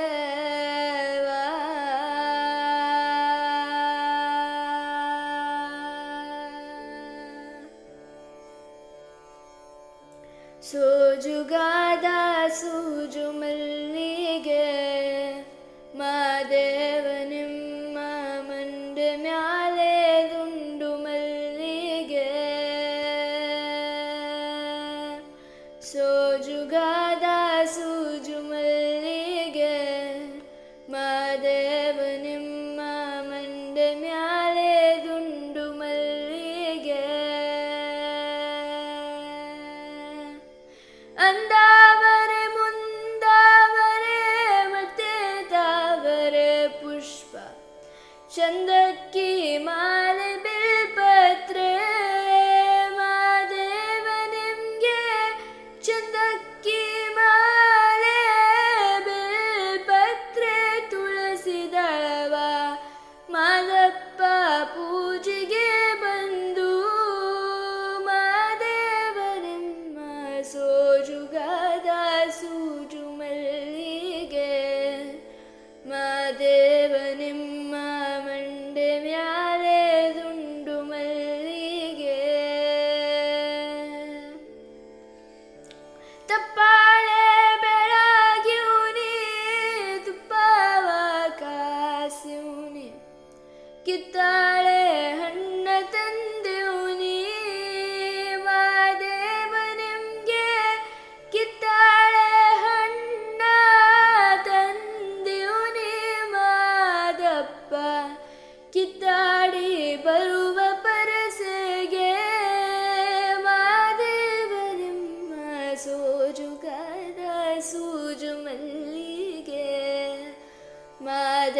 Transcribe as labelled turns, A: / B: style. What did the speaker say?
A: ಮಾದೇವಾ ಸೋಜುಗಾದ ಸೂಜು ಮಲ್ಲಿಗೆ ಮಾದೇವ ನಿಮ್ಮ ಮಂಡೆ ಮ್ಯಾಲೆ ದುಂಡು ಮಲ್ಲಿಗೆ ಸೋಜುಗಾದ ಸೂಜು ಮಲ್ಲಿಗೆ ಮಾದೇವ ನಿಮ್ಮ ಮಂಡೆ ಮ್ಯಾಲೆ ದುಂಡು ಮಲ್ಲಿಗೆ ಅಂದಾವರೆ ಮುಂದಾವರೆ ಮತ್ತೆ ತಾವರೆ ಪುಷ್ಪ ಚಂದಕ್ಕಿ ಮಾಲೆ ಬಿಲ್ಪತ್ರೆ ಮಾದೇವ ನಿಮ್ಗೆ ಚಂದಕ್ಕಿ ಮಾಲೆ ಬಿಲ್ಪತ್ರೆ ತುಳಸಿ ದಳವ ಮಾದಪ್ಪ ಪೂಜೆಗೆ ಬಂದು ಮಾದೇವ ನಿಮ್ಮ ಸೋಜುಗಾದ ಸೂಜು ಮಲ್ಲಿಗೆ ಮಾದೇವ ನಿಮ್ಮ ಮಂಡೆ ಮ್ಯಾಲೆ ದುಂಡು ಮಲ್ಲಿಗೆ ತಪ್ಪಾಳೆ ಬೆಳಗ್ಯೂನಿ ತುಪ್ಪವ ಕಾಸ್ಯೂನಿ ಕಿತ್ತಾಳೆ ಹಣ್ಣ ತಂದೆವ್ನಿ ಮಾದೇವ ನಿಮ್ಗೆ ಕಿತ್ತಾಳೆ ಹಣ್ಣ ತಂದೆವ್ನಿ ಮಾದಪ್ಪ ಕಿತ್ತಾಡಿ ಬರುವ ಪರಸೆಗೆ ಮಾದೇವ ನಿಮ್ಮ ಸೋಜುಗಾದ ಸೂಜು ಮಲ್ಲಿಗೆ ಮಾದೇವ